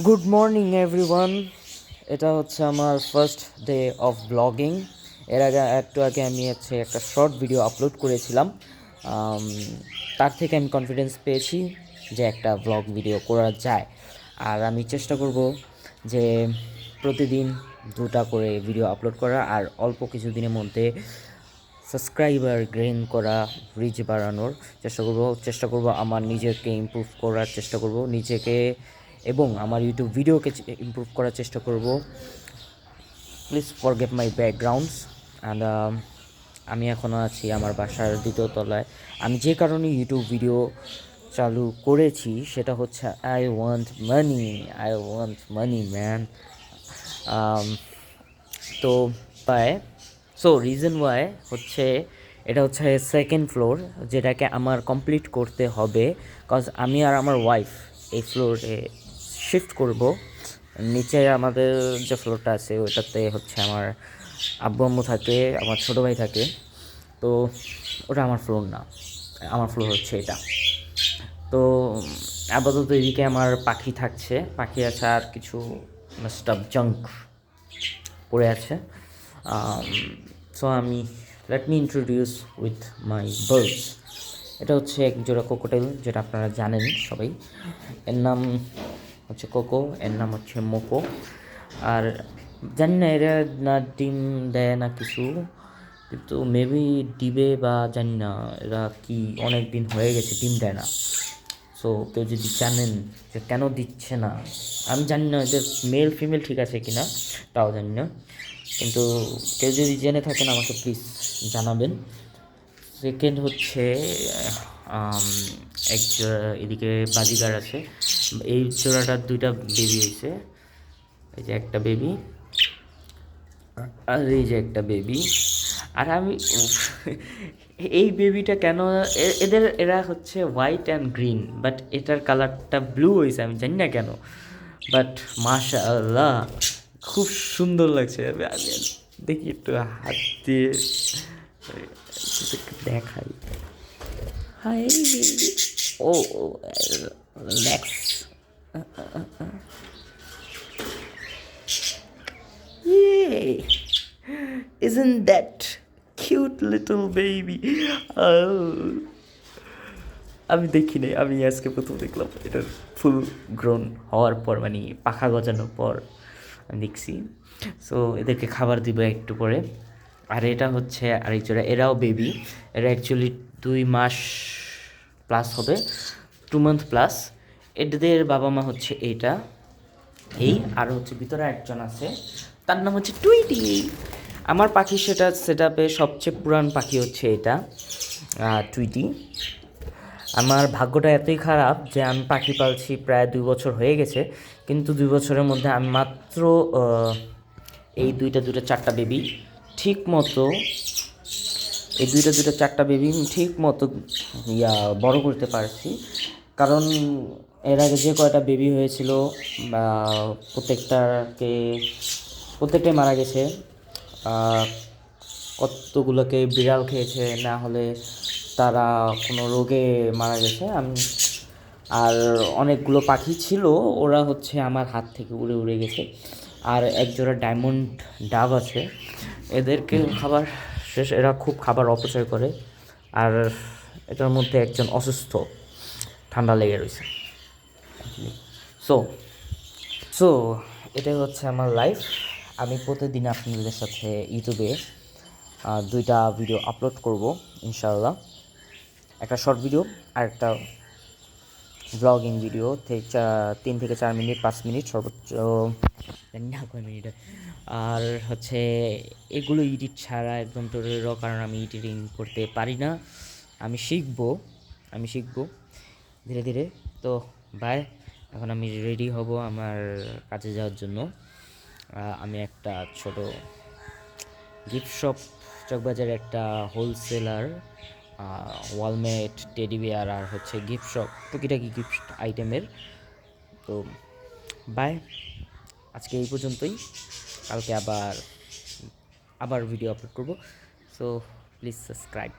Good morning everyone. এটা হচ্ছে আমার ফার্স্ট ডে অফ ব্লগিং। এর আগে আমি একটা শর্ট ভিডিও আপলোড করেছিলাম। আম, তার থেকে আমি কনফিডেন্স পেয়েছি যে একটা ব্লগ ভিডিও করা যায়। আর আমি চেষ্টা করব যে প্রতিদিন দুটা করে ভিডিও আপলোড করা, আর অল্প কিছু দিনের মধ্যে সাবস্ক্রাইবার গেইন করা, রিচ বাড়ানোর চেষ্টা করব আমার নিজেকে ইমপ্রুভ করার চেষ্টা করব নিজেকে, এবং আমার ইউটিউব ভিডিওকে ইমপ্রুভ করার চেষ্টা করব। Please forget my backgrounds. And আমি এখনও আছি আমার বাসার দ্বিতীয় তলায়। আমি যে কারণে ইউটিউব ভিডিও চালু করেছি সেটা হচ্ছে আই ওয়ান্ট মানি ম্যান। তো পায় রিজন ওয়াই হচ্ছে, এটা হচ্ছে সেকেন্ড ফ্লোর, যেটাকে আমার কমপ্লিট করতে হবে। কজ আমি আর আমার ওয়াইফ এই ফ্লোরে শিফট করব। নিচে আমাদের যে ফ্লোরটা আছে ওইটাতে হচ্ছে আমার আব্বু আম্মু থাকে, আমার ছোটো ভাই থাকে। তো ওটা আমার ফ্লোর না, আমার ফ্লোর হচ্ছে এটা। তো আপাতত এদিকে আমার পাখি থাকছে, পাখি আছে, আর কিছু স্টাফ জাঙ্ক পড়ে আছে। সো আমি let me introduce with my birds. এটা হচ্ছে এক জোড়া কোকোটেল, যেটা আপনারা জানেন সবাই। এর নাম হচ্ছে কোকো, এর নাম হচ্ছে মোকো। আর জানি না এরা না ডিম দেয় না কিছু, কিন্তু মেবি দিবে বা জানি না। এরা কি অনেক দিন হয়ে গেছে ডিম দেয় না। সো কেউ যদি জানেন যে কেন দিচ্ছে না, আমি জানি না এদের মেল ফিমেল ঠিক আছে কি না, তাও জানি না। কিন্তু কেউ যদি জেনে থাকেন আমাকে প্লিজ জানাবেন। সেকেন্ড হচ্ছে আম, এক জোড়া এদিকে বাজিগার আছে। এই জোড়াটার দুইটা বেবি হয়েছে। এই যে একটা বেবি, আর এই যে একটা বেবি। আর আমি এই বেবিটা কেন, এরা হচ্ছে হোয়াইট অ্যান্ড গ্রিন, বাট এটার কালারটা ব্লু হয়েছে, আমি জানি না কেন। বাট মাশাআল্লাহ খুব সুন্দর লাগছে। আমি দেখি একটু হাত দিয়ে একটু দেখাই। Hi, oh relax. Yay! Isn't that cute little baby? Oh. আমি দেখি নাই, আমি আজকে প্রথম দেখলাম। এটার ফুল গ্রোন হওয়ার পর, মানে পাখা গজানোর পর আমি দেখছি। সো এদেরকে খাবার দিব একটু পরে। আর এটা হচ্ছে আরেক জোড়া, এরাও বেবি। এরা অ্যাকচুয়ালি 2 মাস প্লাস হবে, 2 মান্থ প্লাস। এদের বাবা মা হচ্ছে এইটা, আর হচ্ছে ভিতরে একজন আছে, তার নাম হচ্ছে টুইটি। আমার পাখি সেট আপে সবচেয়ে পুরান পাখি হচ্ছে এটা, টুইটি। আমার ভাগ্যটা এতই খারাপ যে আমি পাখি পালছি প্রায় 2 বছর হয়ে গেছে, কিন্তু 2 বছরের মধ্যে আমি মাত্র এই দুইটা চারটা বেবি ঠিক মতো, এই দুইটা চারটা বেবি ঠিক মতো বড় করতে পারছি। কারণ এর আগে যে কয়টা বেবি হয়েছিল বা প্রত্যেকটাকে প্রত্যেকটাই মারা গেছে। কতগুলোকে বিড়াল খেয়েছে, না হলে তারা কোনো রোগে মারা গেছে। আর অনেকগুলো পাখি ছিল, ওরা হচ্ছে আমার হাত থেকে উড়ে উড়ে গেছে। আর একজোড়া ডায়মন্ড ডাব আছে, এদেরকে খাবার শেষ, এরা খুব খাবার অপচয় করে। আর এটার মধ্যে একজন অসুস্থ, ঠান্ডা লেগে রয়েছে। সো সো এটাই হচ্ছে আমার লাইফ। আমি প্রতিদিন আপনাদের সাথে ইউটিউবে দুইটা ভিডিও আপলোড করব ইনশাআল্লাহ। একটা শর্ট ভিডিও আর একটা ব্লগিং ভিডিও, 3 থেকে 4 মিনিট, 5 মিনিট সর্বোচ্চ, জানি না কয় মিনিট। আর হচ্ছে এগুলো এডিট ছাড়া একদম টোটালি র, কারণ আমি এডিটিং করতে পারি না। আমি শিখবো ধীরে ধীরে। তো বাই, এখন আমি রেডি হব আমার কাজে যাওয়ার জন্য। আমি একটা ছোট গিফট শপ, চকবাজারে একটা হোলসেলার, ওয়ালমেট, টেডি বিয়ার আর হচ্ছে গিফট শপ, টুকিটাকি গিফট আইটেমের। তো বাই, আজকে এই পর্যন্তই। কালকে আবার ভিডিও আপলোড করব। So please subscribe.